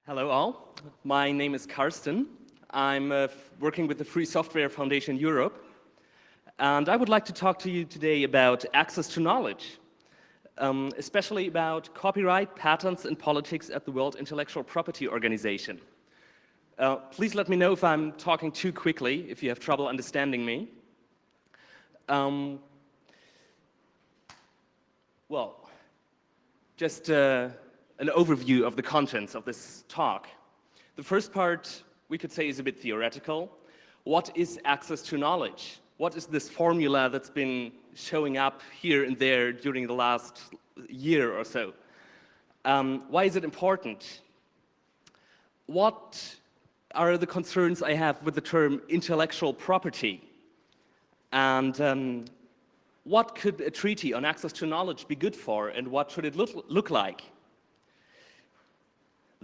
Hello all, my name is Karsten. I'm working with the Free Software Foundation Europe, and I would like to talk to you today about access to knowledge, especially about copyright, patents, and politics at the World Intellectual Property Organization. Please let me know if I'm talking too quickly, if you have trouble understanding me. Well, just an overview of the contents of this talk. The first part, we could say, is a bit theoretical. What is access to knowledge? What is this formula that's been showing up here and there during the last year or so? Why is it important? What are the concerns I have with the term intellectual property? And what could a treaty on access to knowledge be good for, and what should it look like?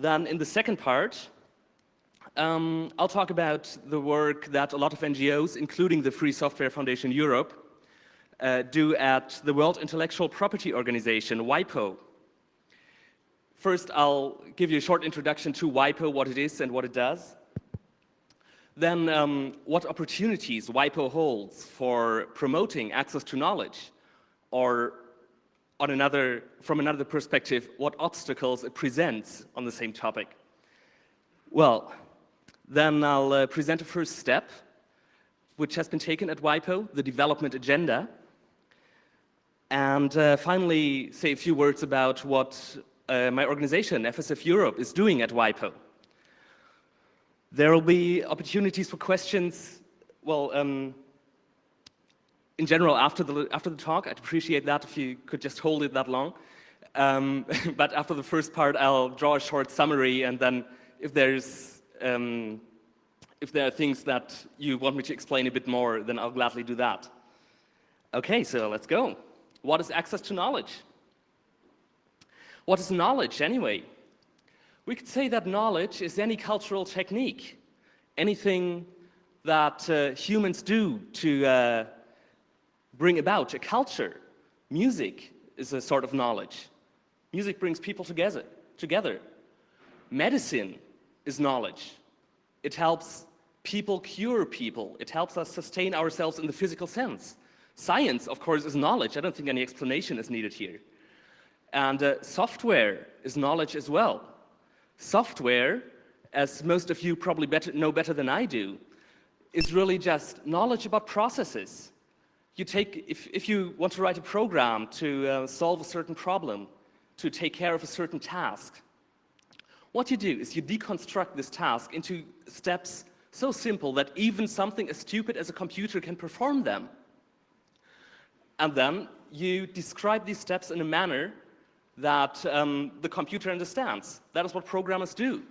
Then in the second part, I'll talk about the work that a lot of NGOs, including the Free Software Foundation Europe, do at the World Intellectual Property Organization, WIPO. First, I'll give you a short introduction to WIPO, what it is and what it does. Then, what opportunities WIPO holds for promoting access to knowledge, or from another perspective, what obstacles it presents on the same topic. Well, then I'll present a first step, which has been taken at WIPO, the development agenda, and finally say a few words about what my organization, FSF Europe, is doing at WIPO. There will be opportunities for questions, well, in general, after the talk. I'd appreciate that if you could just hold it that long. But after the first part, I'll draw a short summary, and then if there are things that you want me to explain a bit more, then I'll gladly do that. Okay, so let's go. What is access to knowledge? What is knowledge, anyway? We could say that knowledge is any cultural technique, anything that humans do to bring about a culture. Music is a sort of knowledge. Music brings people together. Medicine is knowledge. It helps people cure people. It helps us sustain ourselves in the physical sense. Science, of course, is knowledge. I don't think any explanation is needed here. And software is knowledge as well. Software, as most of you probably know better than I do, is really just knowledge about processes. If you want to write a program to solve a certain problem, to take care of a certain task, what you do is you deconstruct this task into steps so simple that even something as stupid as a computer can perform them. And then you describe these steps in a manner that the computer understands. That is what programmers do.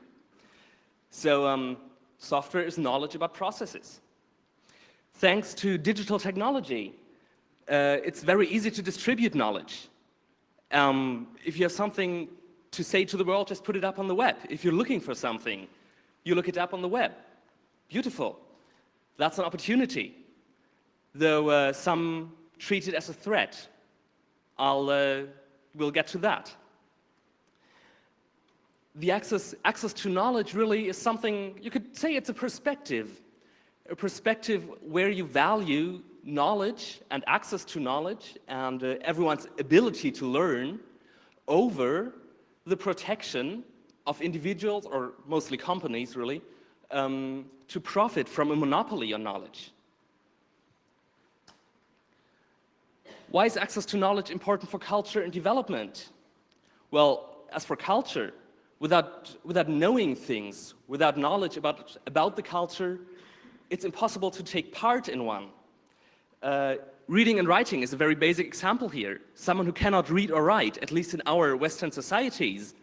So software is knowledge about processes. Thanks to digital technology, it's very easy to distribute knowledge. If you have something to say to the world, just put it up on the web. If you're looking for something, you look it up on the web. Beautiful. That's an opportunity. Though some treat it as a threat. We'll get to that. The access to knowledge really is something, you could say it's a perspective where you value knowledge and access to knowledge and everyone's ability to learn over the protection of individuals, or mostly companies really, to profit from a monopoly on knowledge. Why is access to knowledge important for culture and development? Well, as for culture, without knowing things, without knowledge about the culture, it's impossible to take part in one. Reading and writing is a very basic example here. Someone who cannot read or write, at least in our Western societies,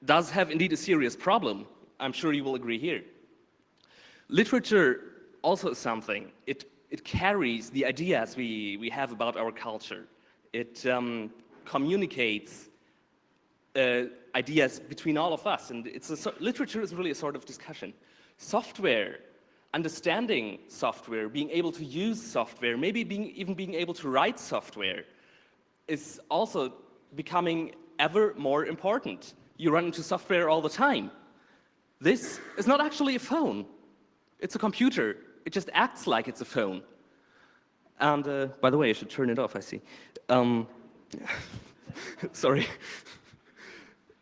does have indeed a serious problem. I'm sure you will agree here. Literature also is something. It carries the ideas we have about our culture. It communicates ideas between all of us, and literature is really a sort of discussion. Software, understanding software, being able to use software, maybe even being able to write software, is also becoming ever more important. You run into software all the time. This is not actually a phone. It's a computer. It just acts like it's a phone. And by the way, I should turn it off, I see. Sorry.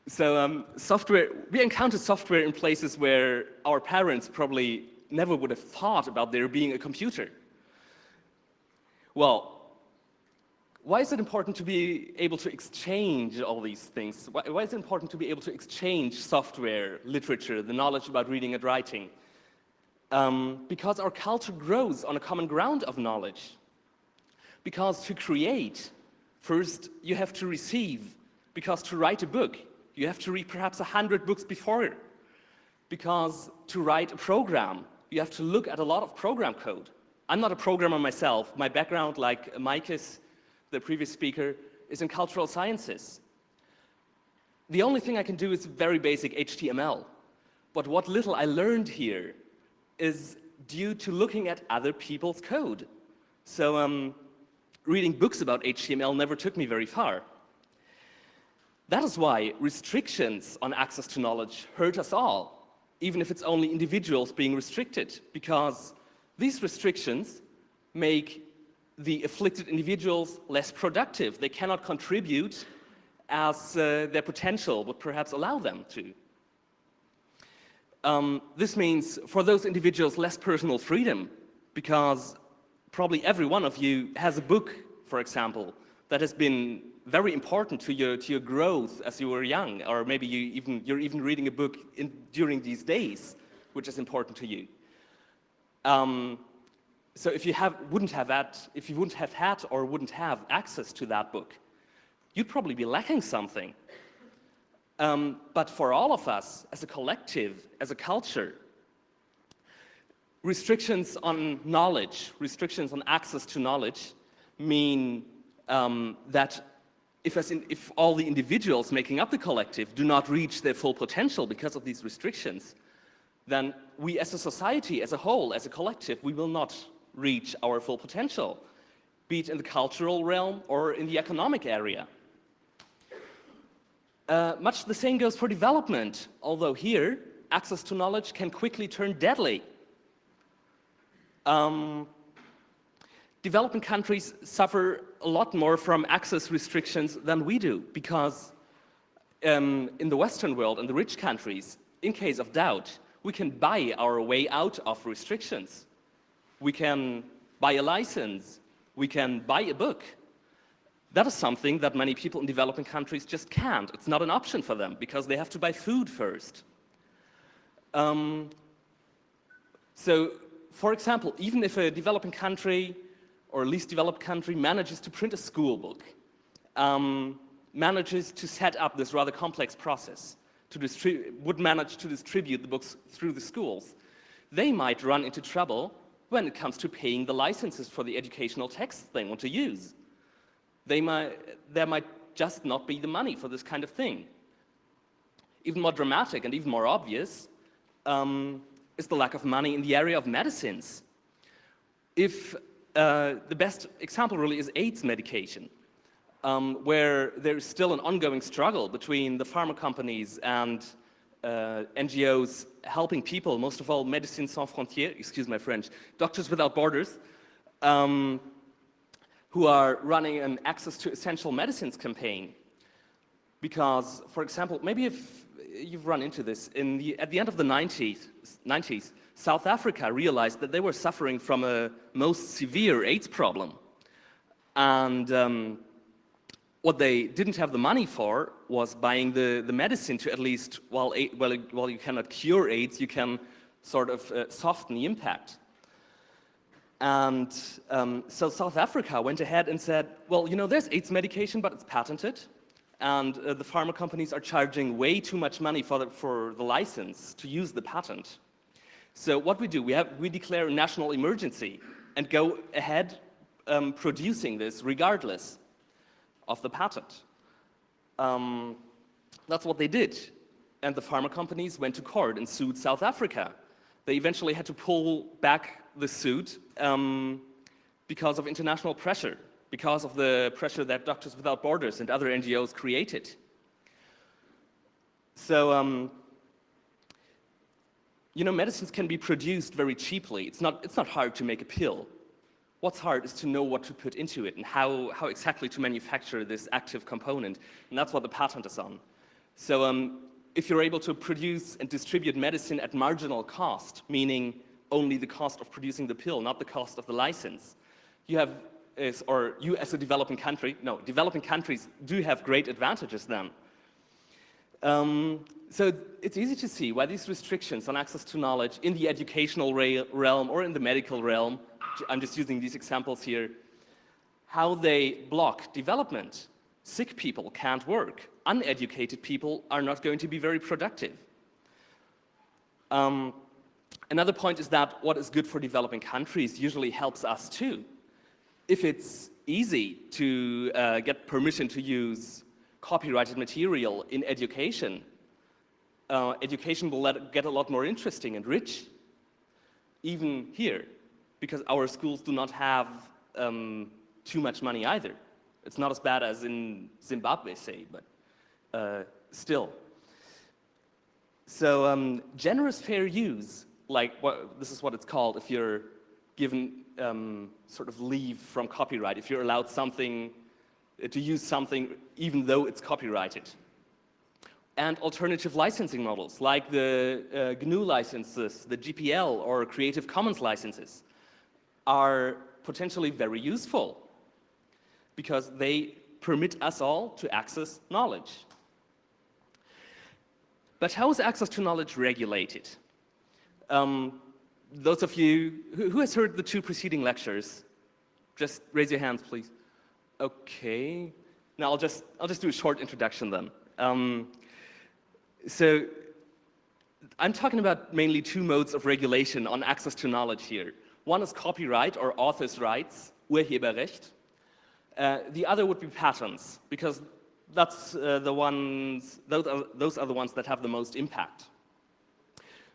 So software, we encounter software in places where our parents probably never would have thought about there being a computer. Well, why is it important to be able to exchange all these things? Why is it important to be able to exchange software, literature, the knowledge about reading and writing? Because our culture grows on a common ground of knowledge. Because to create, first you have to receive. Because to write a book, you have to read perhaps 100 books before. Because to write a program, you have to look at a lot of program code. I'm not a programmer myself. My background, like Mike's, the previous speaker, is in cultural sciences. The only thing I can do is very basic HTML. But what little I learned here is due to looking at other people's code. So reading books about HTML never took me very far. That is why restrictions on access to knowledge hurt us all, even if it's only individuals being restricted, because these restrictions make the afflicted individuals less productive. They cannot contribute as their potential would perhaps allow them to. This means for those individuals less personal freedom, because probably every one of you has a book, for example, that has been very important to your growth as you were young, or maybe you're even reading a book during these days, which is important to you. So if you wouldn't have had or wouldn't have access to that book, you'd probably be lacking something. But for all of us, as a collective, as a culture, restrictions on knowledge, restrictions on access to knowledge mean that if all the individuals making up the collective do not reach their full potential because of these restrictions, then we as a society, as a whole, as a collective, we will not reach our full potential, be it in the cultural realm or in the economic area. Much the same goes for development, although here, access to knowledge can quickly turn deadly. Developing countries suffer a lot more from access restrictions than we do, because in the Western world, in the rich countries, in case of doubt, we can buy our way out of restrictions. We can buy a license. We can buy a book. That is something that many people in developing countries just can't. It's not an option for them, because they have to buy food first. So, for example, even if a developing country or a least developed country manages to print a school book, manages to set up this rather complex process, would manage to distribute the books through the schools, they might run into trouble when it comes to paying the licenses for the educational texts they want to use. There might just not be the money for this kind of thing. Even more dramatic and even more obvious is the lack of money in the area of medicines. If the best example really is AIDS medication, where there is still an ongoing struggle between the pharma companies and NGOs helping people, most of all Médecins Sans Frontières, excuse my French, Doctors Without Borders, who are running an Access to Essential Medicines campaign. Because, for example, maybe if you've run into this, at the end of the 90s, South Africa realized that they were suffering from a most severe AIDS problem. And what they didn't have the money for was buying the medicine to at least, while you cannot cure AIDS, you can sort of soften the impact. And so South Africa went ahead and said, well, you know, there's AIDS medication, but it's patented. And the pharma companies are charging way too much money for the license to use the patent. So what we do, we declare a national emergency and go ahead producing this regardless of the patent. That's what they did. And the pharma companies went to court and sued South Africa. They eventually had to pull back the suit because of international pressure, because of the pressure that Doctors Without Borders and other NGOs created. So, you know, medicines can be produced very cheaply. It's not hard to make a pill. What's hard is to know what to put into it and how exactly to manufacture this active component. And that's what the patent is on. So if you're able to produce and distribute medicine at marginal cost, meaning only the cost of producing the pill, not the cost of the license, you as a developing country, no, developing countries do have great advantages then. So it's easy to see why these restrictions on access to knowledge in the educational realm or in the medical realm, I'm just using these examples here, how they block development. Sick people can't work. Uneducated people are not going to be very productive. Another point is that what is good for developing countries usually helps us too. If it's easy to get permission to use copyrighted material in education, education will get a lot more interesting and rich, even here, because our schools do not have too much money either. It's not as bad as in Zimbabwe, say, but still. So generous fair use, this is what it's called if you're given sort of leave from copyright, if you're allowed something to use something even though it's copyrighted. And alternative licensing models like the GNU licenses, the GPL or Creative Commons licenses are potentially very useful because they permit us all to access knowledge. But how is access to knowledge regulated? Those of you, who has heard the two preceding lectures? Just raise your hands, please. Okay. Now I'll just do a short introduction then. So I'm talking about mainly two modes of regulation on access to knowledge here. One is copyright or author's rights, Urheberrecht. The other would be patents, because that's those are the ones that have the most impact.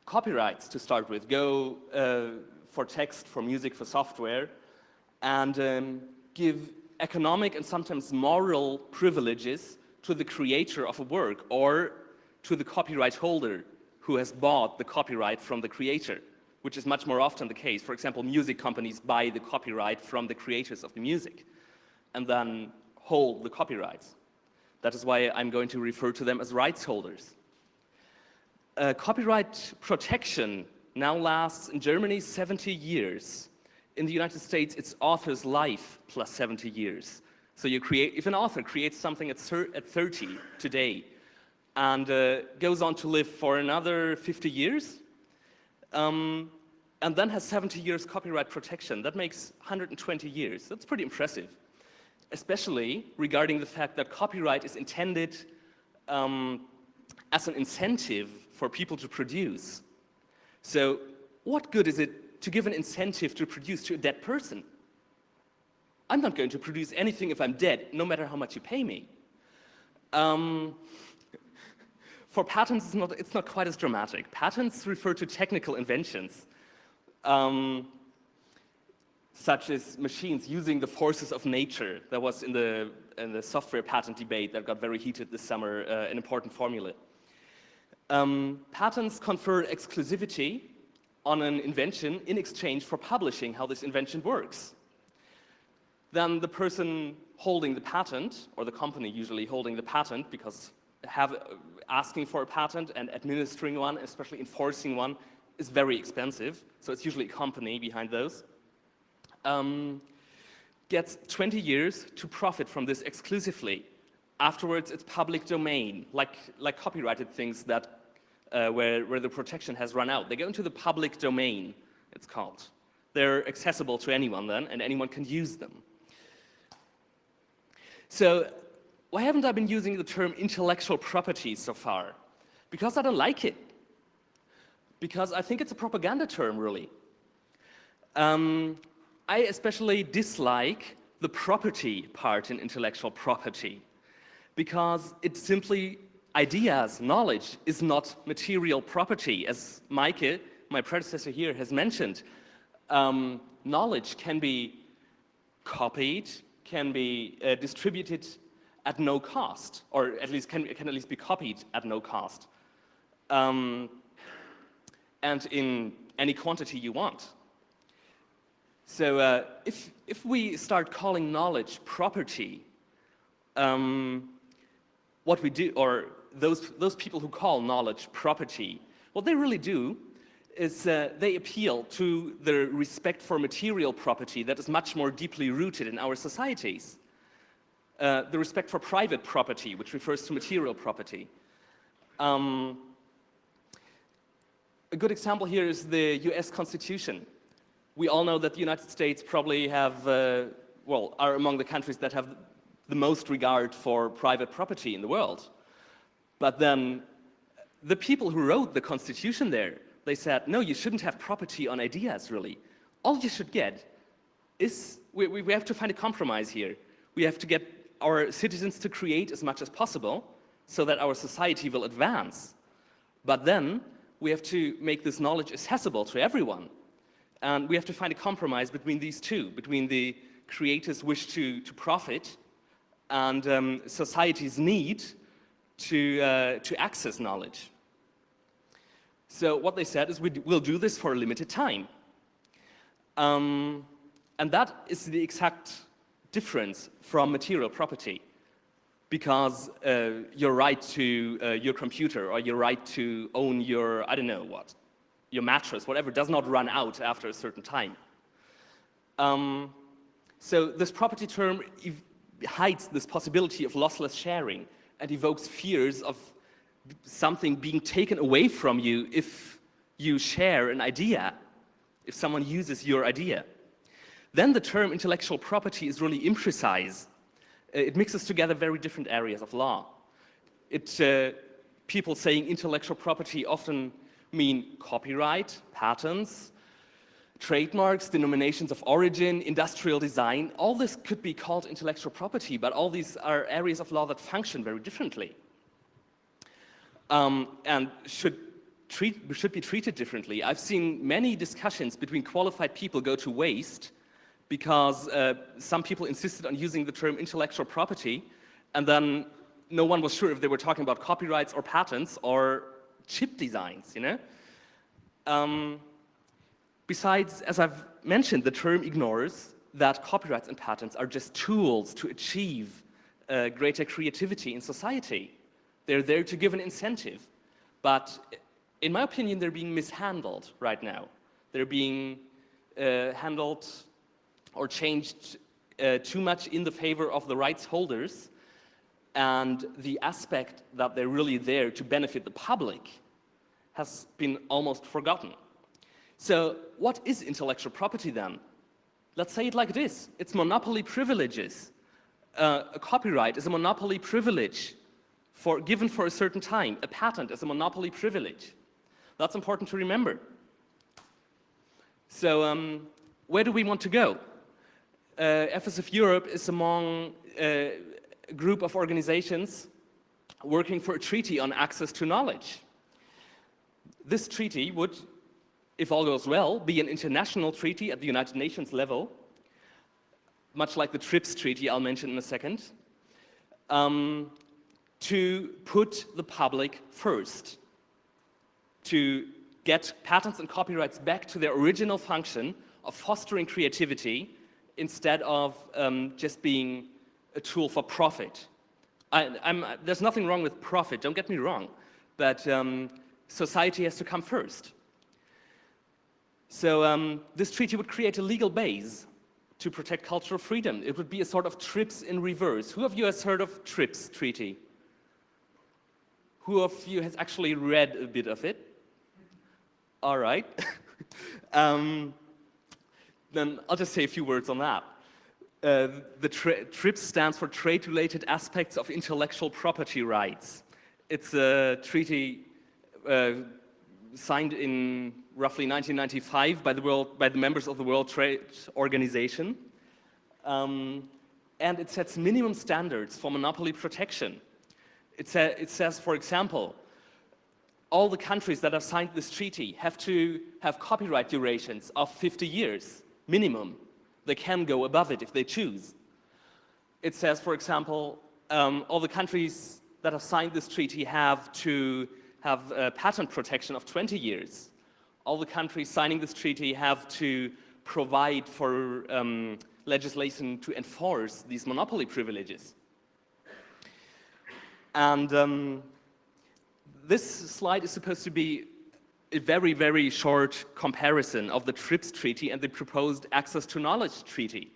Copyrights, to start with, go for text, for music, for software, and give economic and sometimes moral privileges to the creator of a work or to the copyright holder who has bought the copyright from the creator, which is much more often the case. For example, music companies buy the copyright from the creators of the music and then hold the copyrights. That is why I'm going to refer to them as rights holders. Copyright protection now lasts in Germany 70 years. In the United States, it's author's life plus 70 years. So if an author creates something at 30 today and goes on to live for another 50 years, and then has 70 years copyright protection, that makes 120 years. That's pretty impressive, especially regarding the fact that copyright is intended as an incentive for people to produce. So what good is it to give an incentive to produce to a dead person? I'm not going to produce anything if I'm dead, no matter how much you pay me. For patents, it's not quite as dramatic. Patents refer to technical inventions, such as machines using the forces of nature. That was in the software patent debate that got very heated this summer, an important formula. Patents confer exclusivity on an invention in exchange for publishing how this invention works. Then the person holding the patent, or the company usually holding the patent, because asking for a patent and administering one, especially enforcing one, is very expensive. So it's usually a company behind those. Gets 20 years to profit from this exclusively. Afterwards, it's public domain, like copyrighted things that where the protection has run out. They go into the public domain, it's called. They're accessible to anyone then, and anyone can use them. So why haven't I been using the term intellectual property so far? Because I don't like it. Because I think it's a propaganda term, really. I especially dislike the property part in intellectual property, because it's simply ideas, knowledge is not material property. As Maike, my predecessor here, has mentioned, knowledge can be copied, can be distributed at no cost, or at least can at least be copied at no cost. and in any quantity you want. So if we start calling knowledge property, what we do, or those people who call knowledge property, what they really do is they appeal to the respect for material property that is much more deeply rooted in our societies. The respect for private property, which refers to material property. A good example here is the US Constitution. We all know that the United States probably have, well, are among the countries that have the most regard for private property in the world. But then the people who wrote the Constitution there, they said, no, you shouldn't have property on ideas, really. All you should get is, we have to find a compromise here. We have to get our citizens to create as much as possible so that our society will advance. But then we have to make this knowledge accessible to everyone. And we have to find a compromise between these two, between the creators' wish to profit and society's need to access knowledge. So what they said is we'll do this for a limited time. And that is the exact difference from material property. Because your right to your computer or your right to own your, I don't know what, your mattress, whatever, does not run out after a certain time. So this property term hides this possibility of lossless sharing and evokes fears of something being taken away from you if you share an idea, if someone uses your idea. Then the term intellectual property is really imprecise. It mixes together very different areas of law. People saying intellectual property often mean copyright, patents, trademarks, denominations of origin, industrial design. All this could be called intellectual property, but all these are areas of law that function very differently. And should be treated differently. I've seen many discussions between qualified people go to waste because some people insisted on using the term intellectual property, and then no one was sure if they were talking about copyrights or patents or chip designs, you know? Besides, as I've mentioned, the term ignores that copyrights and patents are just tools to achieve greater creativity in society. They're there to give an incentive. But in my opinion, they're being mishandled right now. They're being handled or changed too much in the favor of the rights holders, and the aspect that they're really there to benefit the public has been almost forgotten. So what is intellectual property then? Let's say it like this. It's monopoly privileges. A copyright is a monopoly privilege given for a certain time. A patent is a monopoly privilege. That's important to remember. So where do we want to go? FSF Europe is among a group of organizations working for a treaty on access to knowledge. This treaty would, if all goes well, be an international treaty at the United Nations level, much like the TRIPS treaty I'll mention in a second, to put the public first, to get patents and copyrights back to their original function of fostering creativity instead of just being a tool for profit. There's nothing wrong with profit, don't get me wrong, but society has to come first. So this treaty would create a legal base to protect cultural freedom. It would be a sort of TRIPS in reverse. Who of you has heard of TRIPS treaty? Who of you has actually read a bit of it? All right. Then I'll just say a few words on that. The TRIPS stands for Trade-Related Aspects of Intellectual Property Rights. It's a treaty signed in roughly 1995 by the members of the World Trade Organization. And it sets minimum standards for monopoly protection. It says, for example, all the countries that have signed this treaty have to have copyright durations of 50 years, minimum. They can go above it if they choose. It says, for example, all the countries that have signed this treaty have to have patent protection of 20 years. All the countries signing this treaty have to provide for legislation to enforce these monopoly privileges. And this slide is supposed to be a very, very short comparison of the TRIPS treaty and the proposed Access to Knowledge treaty.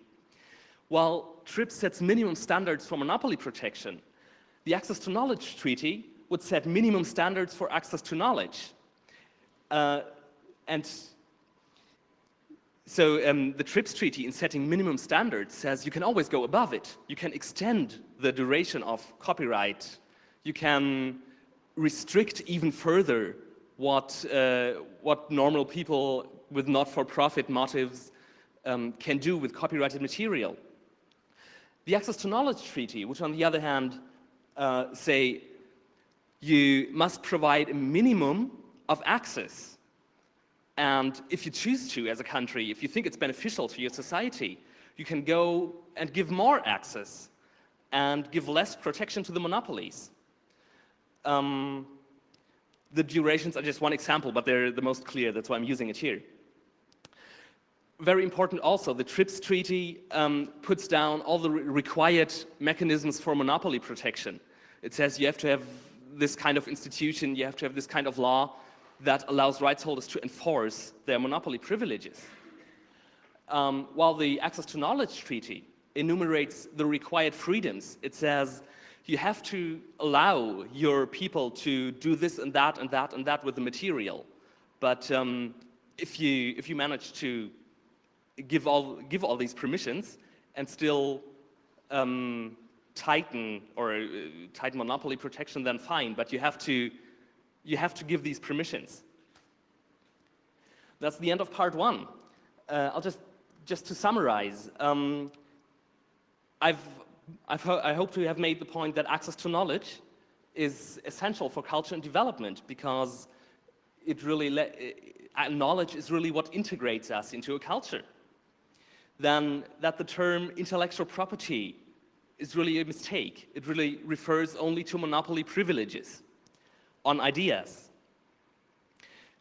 While TRIPS sets minimum standards for monopoly protection, the Access to Knowledge treaty would set minimum standards for access to knowledge. And so the TRIPS treaty, in setting minimum standards, says you can always go above it. You can extend the duration of copyright. You can restrict even further what normal people with not-for-profit motives can do with copyrighted material. The Access to Knowledge treaty, which on the other hand say you must provide a minimum of access. And if you choose to, as a country, if you think it's beneficial to your society, you can go and give more access and give less protection to the monopolies. The durations are just one example, but they're the most clear. That's why I'm using it here. Very important also, the TRIPS treaty puts down all the required mechanisms for monopoly protection. It says you have to have this kind of institution, you have to have this kind of law that allows rights holders to enforce their monopoly privileges. While the Access to Knowledge treaty enumerates the required freedoms, it says you have to allow your people to do this and that and that and that with the material. But if you manage to give all these permissions and still tighten monopoly protection, then fine. But you have to give these permissions. That's the end of part one. I'll just to summarize. I hope to have made the point that access to knowledge is essential for culture and development, because knowledge is really what integrates us into a culture. Then that the term intellectual property is really a mistake. It really refers only to monopoly privileges on ideas.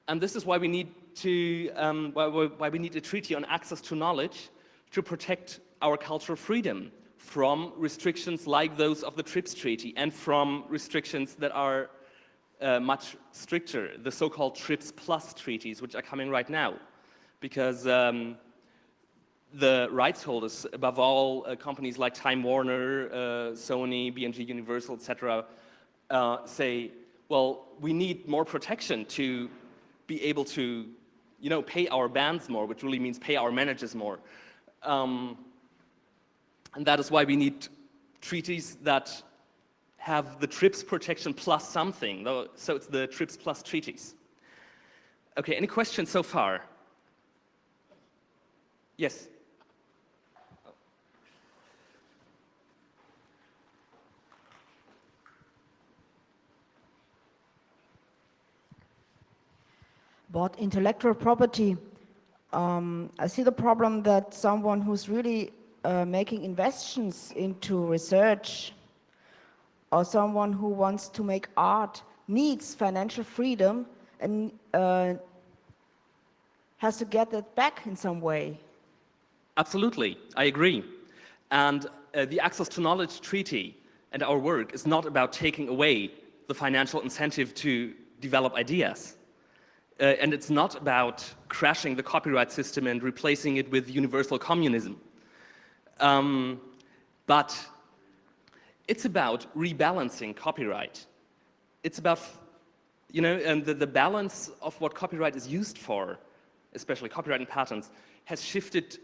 And this is why we need why we need a treaty on access to knowledge to protect our cultural freedom from restrictions like those of the TRIPS treaty and from restrictions that are much stricter, the so-called TRIPS plus treaties, which are coming right now. Because the rights holders, above all companies like Time Warner, Sony, B&G Universal, etc., say, well, we need more protection to be able to, pay our bands more, which really means pay our managers more. And that is why we need treaties that have the TRIPS protection plus something. So it's the TRIPS plus treaties. Okay, any questions so far? Yes? About intellectual property, I see the problem that someone who's really making investments into research, or someone who wants to make art, needs financial freedom and has to get that back in some way. Absolutely, I agree. And the Access to Knowledge Treaty and our work is not about taking away the financial incentive to develop ideas. And it's not about crashing the copyright system and replacing it with universal communism. But it's about rebalancing copyright. It's about, and the balance of what copyright is used for, especially copyright and patents, has shifted,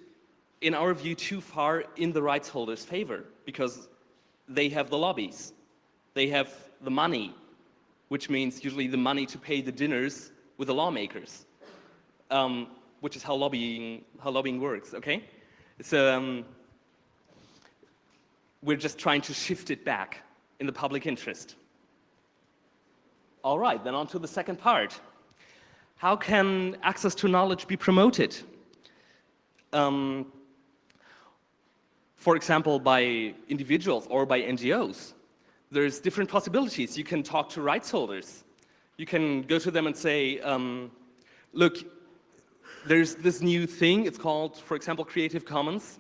in our view, too far in the rights holders' favor, because they have the lobbies. They have the money, which means usually the money to pay the dinners with the lawmakers, which is how lobbying works, okay? So we're just trying to shift it back in the public interest. All right, then on to the second part. How can access to knowledge be promoted? For example, by individuals or by NGOs. There's different possibilities. You can talk to rights holders. You can go to them and say, look, there's this new thing, it's called, for example, Creative Commons,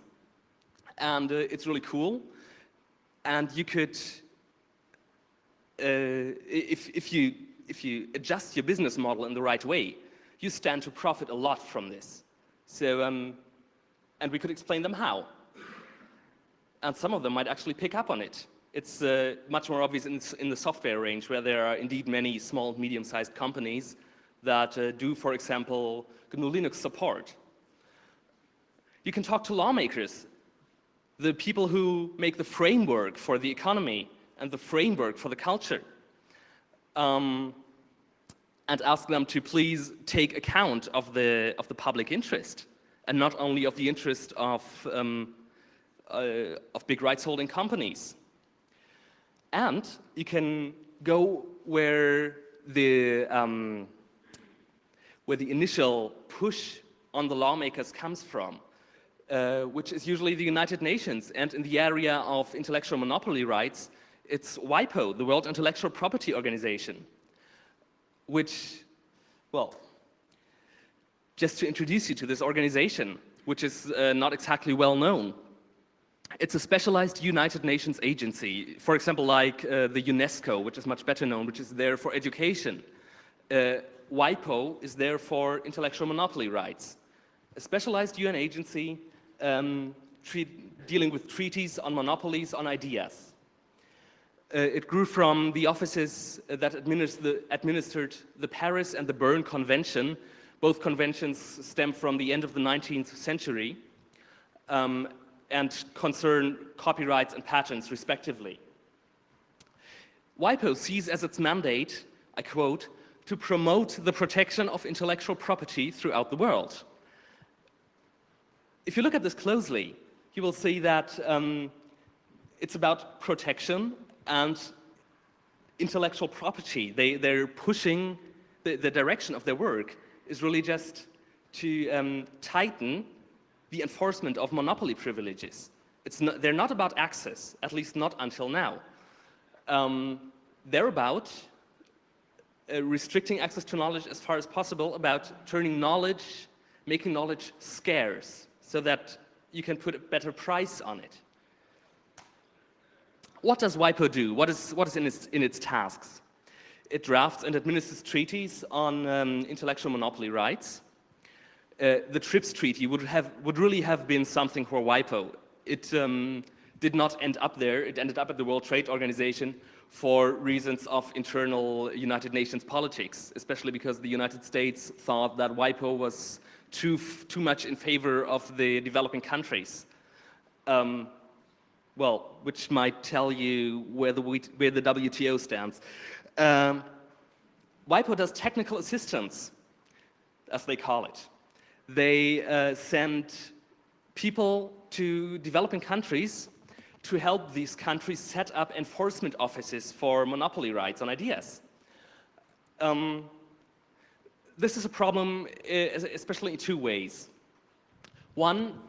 and it's really cool. And you could, if you adjust your business model in the right way, you stand to profit a lot from this. So, and we could explain them how. And some of them might actually pick up on it. It's much more obvious in the software range, where there are indeed many small, medium-sized companies that do, for example, GNU Linux support. You can talk to lawmakers, the people who make the framework for the economy and the framework for the culture, and ask them to please take account of the public interest, and not only of the interest of big rights-holding companies. And you can go where the initial push on the lawmakers comes from, which is usually the United Nations. And in the area of intellectual monopoly rights, it's WIPO, the World Intellectual Property Organization, which, well, just to introduce you to this organization, which is not exactly well known. It's a specialized United Nations agency, for example, like the UNESCO, which is much better known, which is there for education. WIPO is there for intellectual monopoly rights. A specialized UN agency dealing with treaties on monopolies on ideas. It grew from the offices that administered the Paris and the Berne Convention. Both conventions stem from the end of the 19th century. And concern copyrights and patents, respectively. WIPO sees as its mandate, I quote, to promote the protection of intellectual property throughout the world. If you look at this closely, you will see that it's about protection and intellectual property. They're pushing, the direction of their work is really just to tighten the enforcement of monopoly privileges. They're not about access, at least not until now. They're about restricting access to knowledge as far as possible, about turning knowledge, making knowledge scarce, so that you can put a better price on it. What does WIPO do? What is in its tasks? It drafts and administers treaties on intellectual monopoly rights. The TRIPS treaty would really have been something for WIPO. It did not end up there. It ended up at the World Trade Organization for reasons of internal United Nations politics, especially because the United States thought that WIPO was too much in favor of the developing countries. Well, which might tell you where the WTO stands. WIPO does technical assistance, as they call it. They send people to developing countries to help these countries set up enforcement offices for monopoly rights on ideas. This is a problem, especially in two ways. One,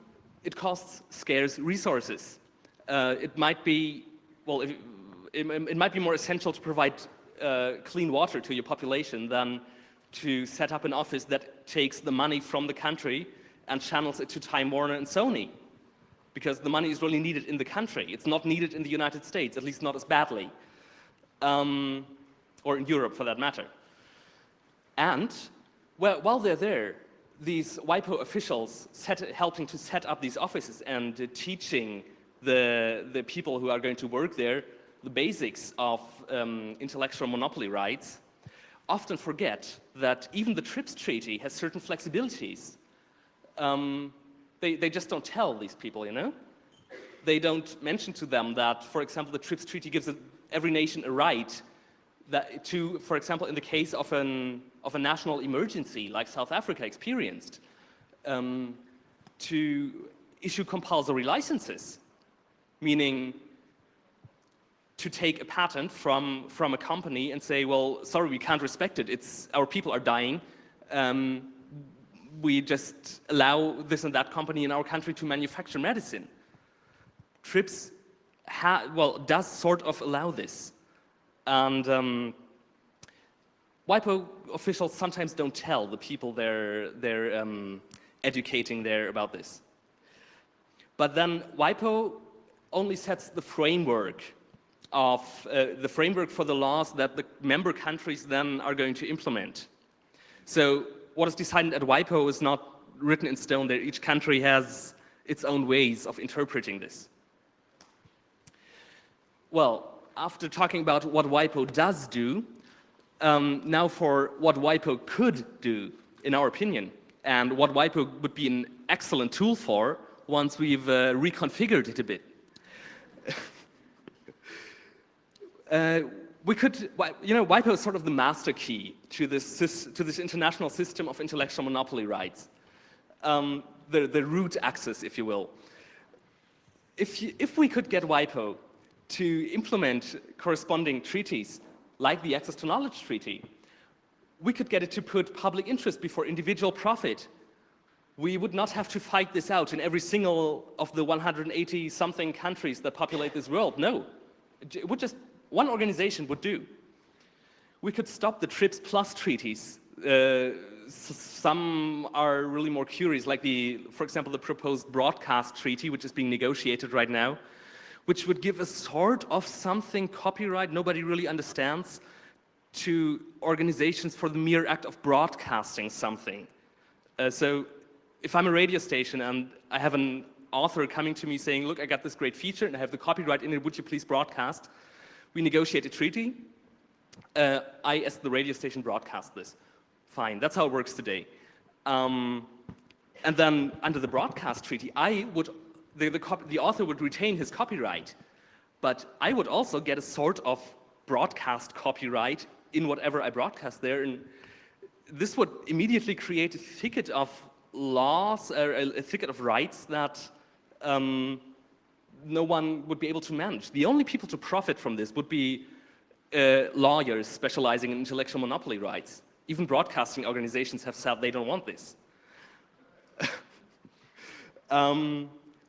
it costs scarce resources. It might be, well, it might be more essential to provide clean water to your population than to set up an office that takes the money from the country and channels it to Time Warner and Sony, because the money is really needed in the country. It's not needed in the United States, at least not as badly, or in Europe for that matter. And well, while they're there, these WIPO officials helping to set up these offices and teaching the people who are going to work there the basics of intellectual monopoly rights, often forget that even the TRIPS treaty has certain flexibilities. They just don't tell these people, you know? They don't mention to them that, for example, the TRIPS treaty gives every nation a right that to, for example, in the case of a national emergency like South Africa experienced, to issue compulsory licenses, meaning to take a patent from a company and say, well, sorry, we can't respect it. Our people are dying. We just allow this and that company in our country to manufacture medicine. TRIPS does sort of allow this. And WIPO officials sometimes don't tell the people they're educating there about this. But then WIPO only sets the framework of the framework for the laws that the member countries then are going to implement. So what is decided at WIPO is not written in stone there. Each country has its own ways of interpreting this. Well, after talking about what WIPO does do, now for what WIPO could do, in our opinion, and what WIPO would be an excellent tool for once we've reconfigured it a bit. We could, you know, WIPO is sort of the master key to this international system of intellectual monopoly rights, the root axis, if you will. If we could get WIPO to implement corresponding treaties, like the Access to Knowledge Treaty, we could get it to put public interest before individual profit. We would not have to fight this out in every single of the 180-something countries that populate this world. No, it would just, one organization would do. We could stop the TRIPS Plus treaties. Some are really more curious, like for example, the proposed broadcast treaty, which is being negotiated right now, which would give a sort of something copyright nobody really understands to organizations for the mere act of broadcasting something. So if I'm a radio station and I have an author coming to me saying, look, I got this great feature and I have the copyright in it, would you please broadcast? We negotiate a treaty. I, as the radio station, broadcast this. Fine, that's how it works today. And then under the broadcast treaty, the author would retain his copyright, but I would also get a sort of broadcast copyright in whatever I broadcast there, and this would immediately create a thicket of laws, a thicket of rights that no one would be able to manage. The only people to profit from this would be lawyers specializing in intellectual monopoly rights. Even broadcasting organizations have said they don't want this.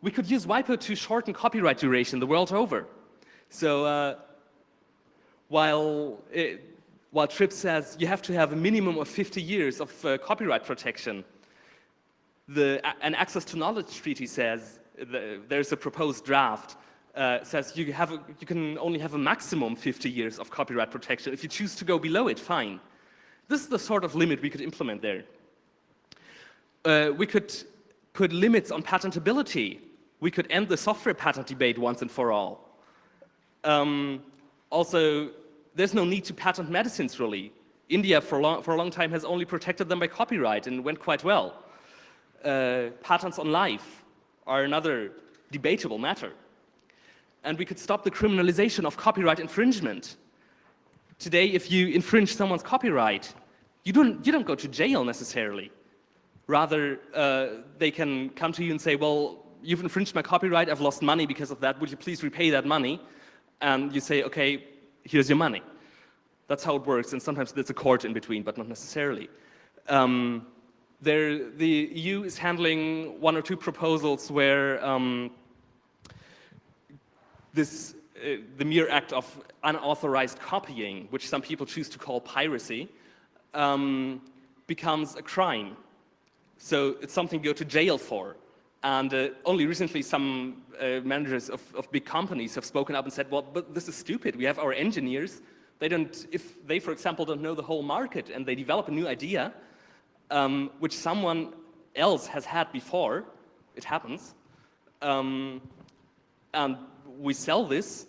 We could use WIPO to shorten copyright duration the world over. So while TRIPS says you have to have a minimum of 50 years of copyright protection, an Access to Knowledge Treaty says, there's a proposed draft, says you can only have a maximum 50 years of copyright protection. If you choose to go below it, fine. This is the sort of limit we could implement there. We could put limits on patentability. We could end the software patent debate once and for all. Also, there's no need to patent medicines, really. India, for a long time, has only protected them by copyright, and went quite well. Patents on life are another debatable matter. And we could stop the criminalization of copyright infringement. Today, if you infringe someone's copyright, you don't go to jail necessarily. Rather, they can come to you and say, well, you've infringed my copyright, I've lost money because of that, would you please repay that money? And you say, okay, here's your money. That's how it works, and sometimes there's a court in between, but not necessarily. The EU is handling one or two proposals where the mere act of unauthorized copying, which some people choose to call piracy, becomes a crime. So it's something you go to jail for. And only recently some managers of big companies have spoken up and said, well, but this is stupid. We have our engineers. If they, for example, don't know the whole market and they develop a new idea, which someone else has had before, it happens, and we sell this,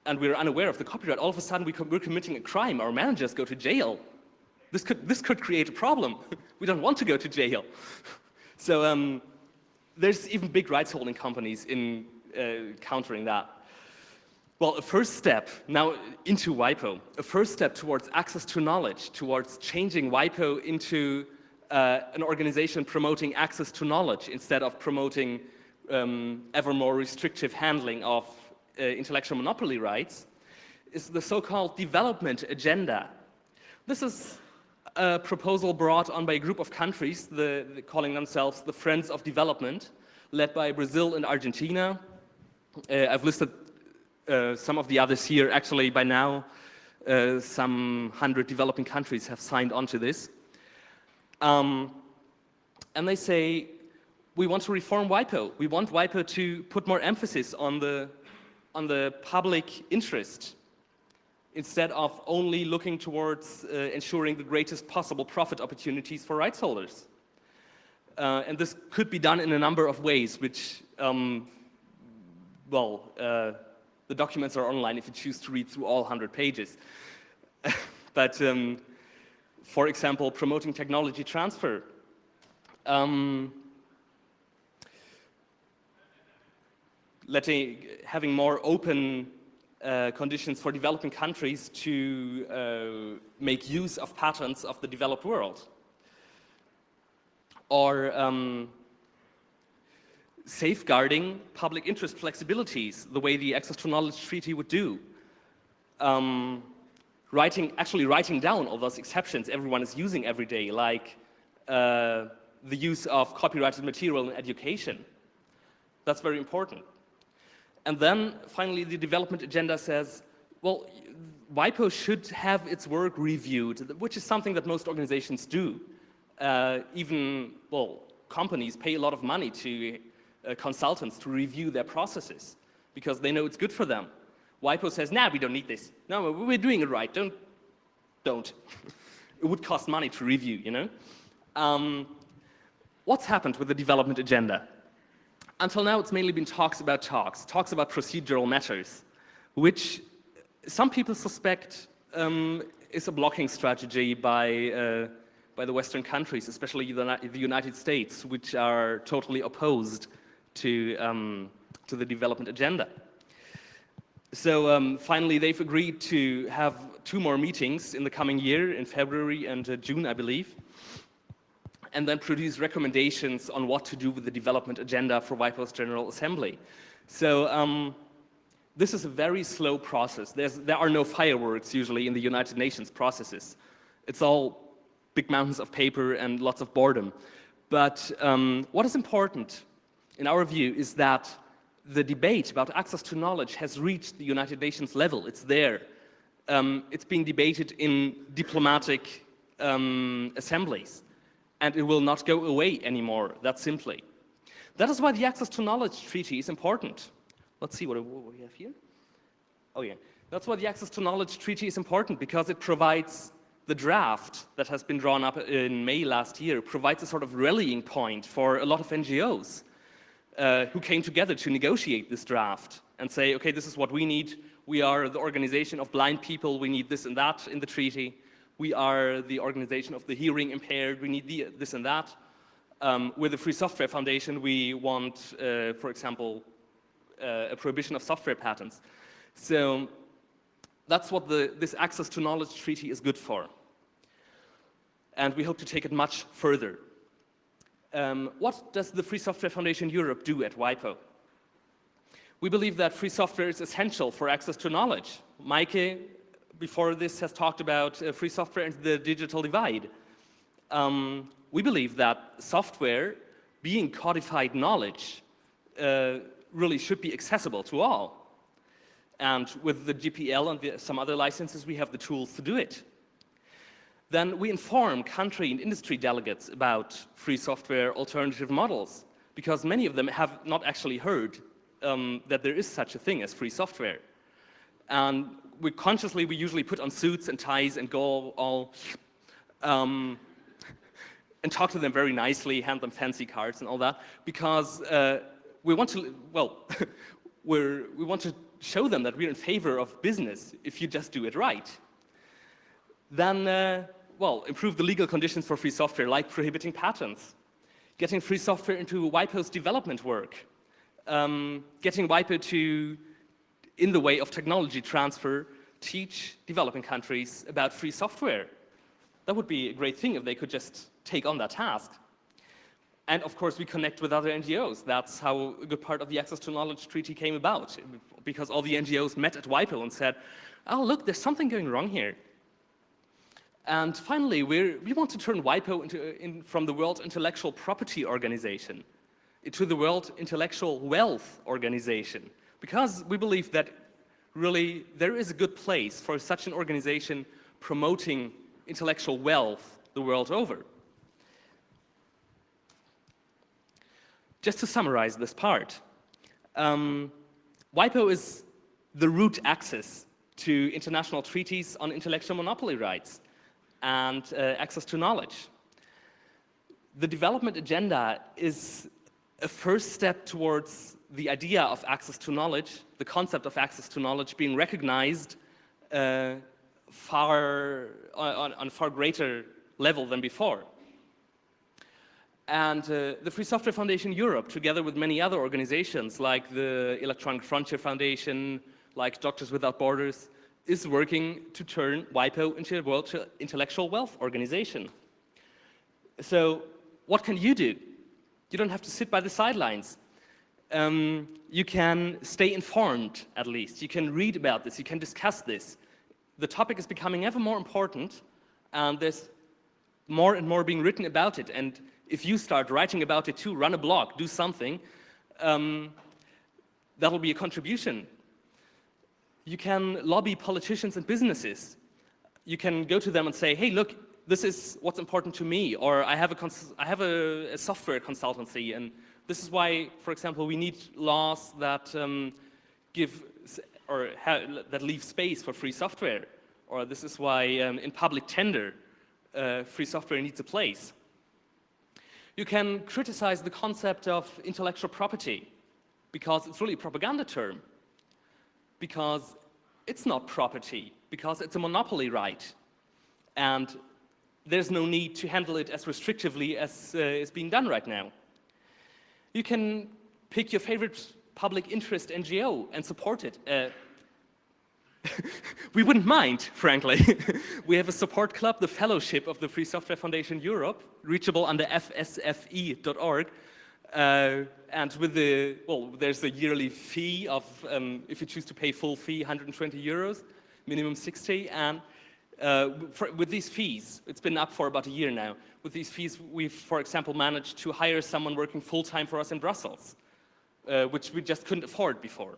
and we're unaware of the copyright, all of a sudden we're committing a crime. Our managers go to jail. This could create a problem. We don't want to go to jail. So there's even big rights holding companies in countering that. Well, a first step now into WIPO, a first step towards access to knowledge, towards changing WIPO into an organization promoting access to knowledge instead of promoting ever more restrictive handling of intellectual monopoly rights, is the so-called development agenda. This is a proposal brought on by a group of countries, calling themselves the Friends of Development, led by Brazil and Argentina. I've listed some of the others here. Actually, by now, some 100 developing countries have signed on to this. And they say, we want to reform WIPO. We want WIPO to put more emphasis on the public interest instead of only looking towards ensuring the greatest possible profit opportunities for rights holders. And this could be done in a number of ways, which, the documents are online if you choose to read through all 100 pages. But, for example, promoting technology transfer. Having more open conditions for developing countries to make use of patents of the developed world. Or safeguarding public interest flexibilities, the way the Access to Knowledge Treaty would do. Actually writing down all those exceptions everyone is using every day, like the use of copyrighted material in education. That's very important. And then, finally, the development agenda says, well, WIPO should have its work reviewed, which is something that most organizations do. Companies pay a lot of money to consultants to review their processes because they know it's good for them. WIPO says, nah, we don't need this. No, we're doing it right. Don't. It would cost money to review, you know? What's happened with the development agenda? Until now, it's mainly been talks about procedural matters, which some people suspect is a blocking strategy by the Western countries, especially the United States, which are totally opposed to the development agenda. So finally, they've agreed to have 2 more meetings in the coming year, in February and June, I believe, and then produce recommendations on what to do with the development agenda for WIPO's General Assembly. So this is a very slow process. There are no fireworks usually in the United Nations processes. It's all big mountains of paper and lots of boredom. But what is important, in our view, is that the debate about access to knowledge has reached the United Nations level. It's there. It's being debated in diplomatic assemblies. And it will not go away anymore, that simply. That is why the Access to Knowledge Treaty is important. Let's see what we have here. Oh yeah, that's why the Access to Knowledge Treaty is important, because it provides the draft that has been drawn up in May last year, provides a sort of rallying point for a lot of NGOs who came together to negotiate this draft and say, okay, this is what we need. We are the organization of blind people. We need this and that in the treaty. We are the organization of the hearing impaired. We need this and that. With the Free Software Foundation, we want, for example, a prohibition of software patents. So that's what this Access to Knowledge Treaty is good for. And we hope to take it much further. What does the Free Software Foundation Europe do at WIPO? We believe that free software is essential for access to knowledge. Maike, before this, has talked about free software and the digital divide. We believe that software, being codified knowledge, really should be accessible to all. And with the GPL and some other licenses, we have the tools to do it. Then we inform country and industry delegates about free software alternative models, because many of them have not actually heard that there is such a thing as free software. And we usually put on suits and ties and go all, and talk to them very nicely, hand them fancy cards and all that, because we want to, well, we want to show them that we're in favor of business if you just do it right. Then, well, improve the legal conditions for free software, like prohibiting patents, getting free software into WIPO's development work, getting WIPO to, in the way of technology transfer, teach developing countries about free software. That would be a great thing if they could just take on that task. And of course, we connect with other NGOs. That's how a good part of the Access to Knowledge Treaty came about, because all the NGOs met at WIPO and said, oh, look, there's something going wrong here. And finally, we want to turn WIPO from the World Intellectual Property Organization into the World Intellectual Wealth Organization, because we believe that really, there is a good place for such an organization promoting intellectual wealth the world over. Just to summarize this part, WIPO is the root access to international treaties on intellectual monopoly rights and access to knowledge. The development agenda is a first step towards the idea of access to knowledge, the concept of access to knowledge being recognized on a far greater level than before. And the Free Software Foundation Europe, together with many other organizations like the Electronic Frontier Foundation, like Doctors Without Borders, is working to turn WIPO into a world intellectual wealth organization. So what can you do? You don't have to sit by the sidelines. You can stay informed, at least. You can read about this. You can discuss this. The topic is becoming ever more important, and there's more and more being written about it. And if you start writing about it too, run a blog, do something, that'll be a contribution. You can lobby politicians and businesses. You can go to them and say, hey, look, this is what's important to me, or I have a software consultancy, and this is why, for example, we need laws that that leave space for free software, or this is why in public tender, free software needs a place. You can criticize the concept of intellectual property, because it's really a propaganda term, because it's not property, because it's a monopoly right, and there's no need to handle it as restrictively as is being done right now. You can pick your favorite public interest NGO and support it. We wouldn't mind, frankly. We have a support club, the Fellowship of the Free Software Foundation Europe, reachable under fsfe.org. And with there's a yearly fee of, if you choose to pay full fee, 120 euros, minimum 60. And with these fees, it's been up for about a year now. With these fees, we've, for example, managed to hire someone working full-time for us in Brussels, which we just couldn't afford before.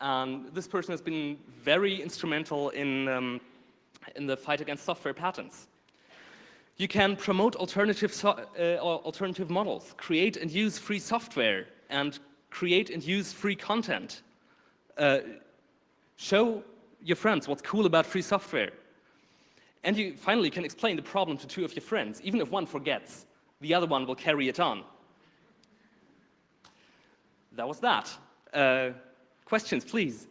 And this person has been very instrumental in the fight against software patents. You can promote alternative models, create and use free software, and create and use free content. Show your friends what's cool about free software. And you finally can explain the problem to two of your friends. Even if one forgets, the other one will carry it on. That was that. Questions, please.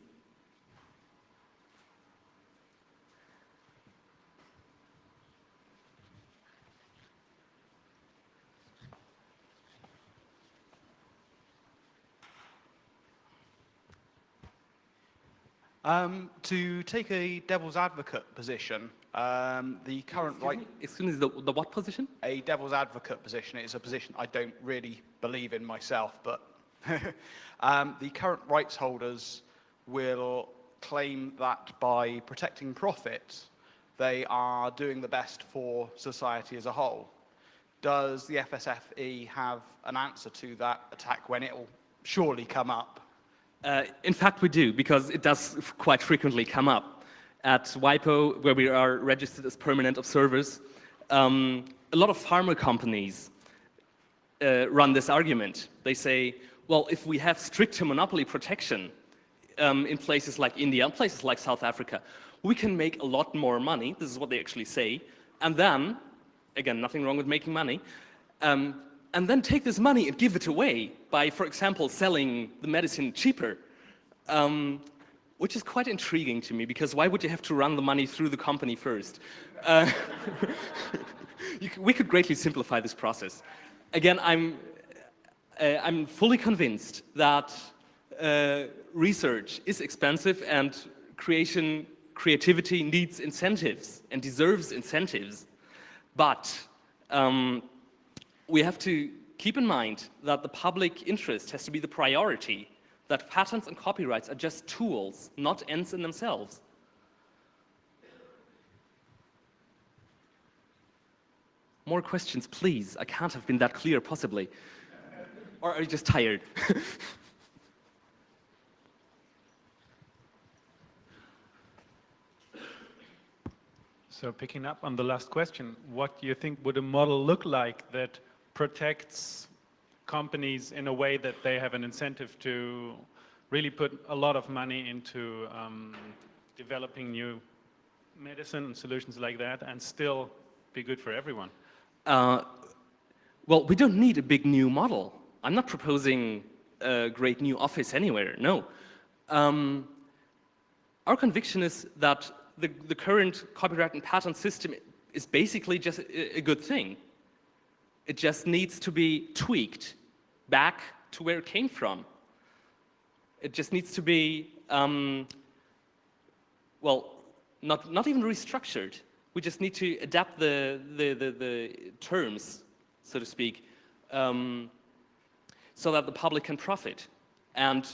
To take a devil's advocate position, the current right... Excuse me, the what position? A devil's advocate position is a position I don't really believe in myself, but the current rights holders will claim that by protecting profit, they are doing the best for society as a whole. Does the FSFE have an answer to that attack when it will surely come up? In fact, we do, because it does quite frequently come up. At WIPO, where we are registered as permanent observers, a lot of pharma companies run this argument. They say, well, if we have stricter monopoly protection in places like India and places like South Africa, we can make a lot more money. This is what they actually say. And then, again, nothing wrong with making money, and then take this money and give it away by, for example, selling the medicine cheaper, which is quite intriguing to me, because why would you have to run the money through the company first? We could greatly simplify this process. Again, I'm fully convinced that research is expensive, and creativity needs incentives and deserves incentives. But we have to keep in mind that the public interest has to be the priority, that patents and copyrights are just tools, not ends in themselves. More questions, please. I can't have been that clear, possibly. Or are you just tired? So picking up on the last question, what do you think would a model look like that protects companies in a way that they have an incentive to really put a lot of money into developing new medicine and solutions like that and still be good for everyone? Well, we don't need a big new model. I'm not proposing a great new office anywhere, no. Our conviction is that the current copyright and patent system is basically just a good thing. It just needs to be tweaked back to where it came from. It just needs to be, well, not even restructured. We just need to adapt the terms, so to speak, so that the public can profit. And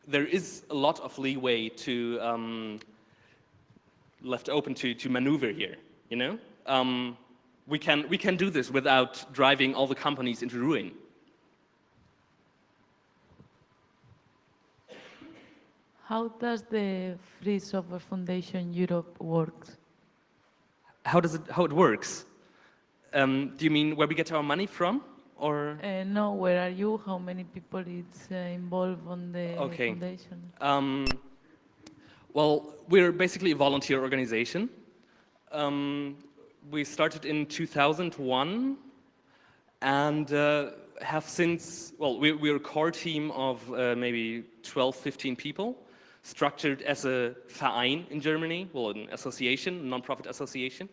there is a lot of leeway to left open to maneuver here. You know, we can do this without driving all the companies into ruin. How does the Free Software Foundation Europe work? How it works? Do you mean where we get our money from, or? No, where are you? How many people is involved on the foundation? Well, we're basically a volunteer organization. We started in 2001 and have since, well, we're a core team of maybe 12, 15 people, structured as a Verein in Germany, well, an association, a non-profit association.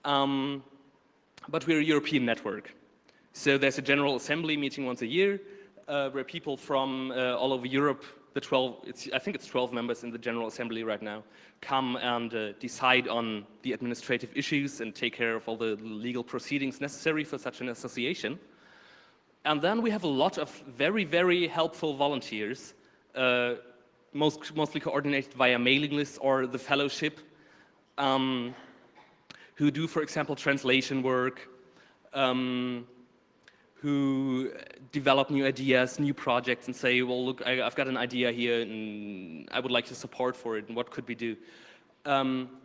But we're a European network. So there's a General Assembly meeting once a year where people from all over Europe, I think it's 12 members in the General Assembly right now, come and decide on the administrative issues and take care of all the legal proceedings necessary for such an association. And then we have a lot of very, very helpful volunteers, mostly coordinated via mailing lists or the fellowship, who do, for example, translation work, who develop new ideas, new projects, and say, well, look, I've got an idea here, and I would like to support for it, and what could we do?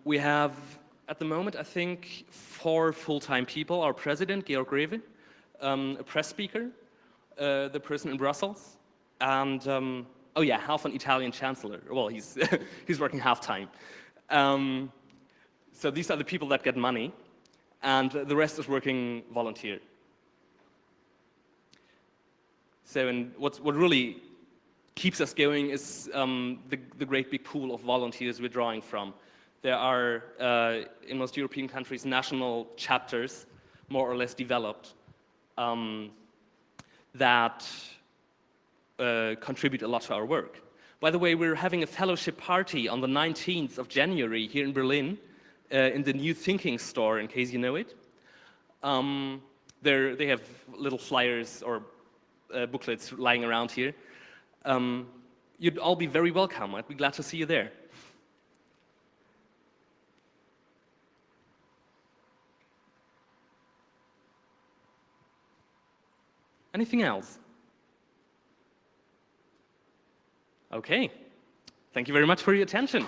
We have, at the moment, I think, 4 full-time people. Our president, Georg Rewe, a press speaker, the person in Brussels, and, oh yeah, half an Italian chancellor. Well, he's, he's working half-time. So these are the people that get money, and the rest is working volunteer. So, and what really keeps us going is the great big pool of volunteers we're drawing from. There are, in most European countries, national chapters, more or less developed, that contribute a lot to our work. By the way, we're having a fellowship party on the 19th of January here in Berlin, in the New Thinking store, in case you know it. They have little flyers or booklets lying around here. You'd all be very welcome. I'd be glad to see you there. Anything else? Okay. Thank you very much for your attention.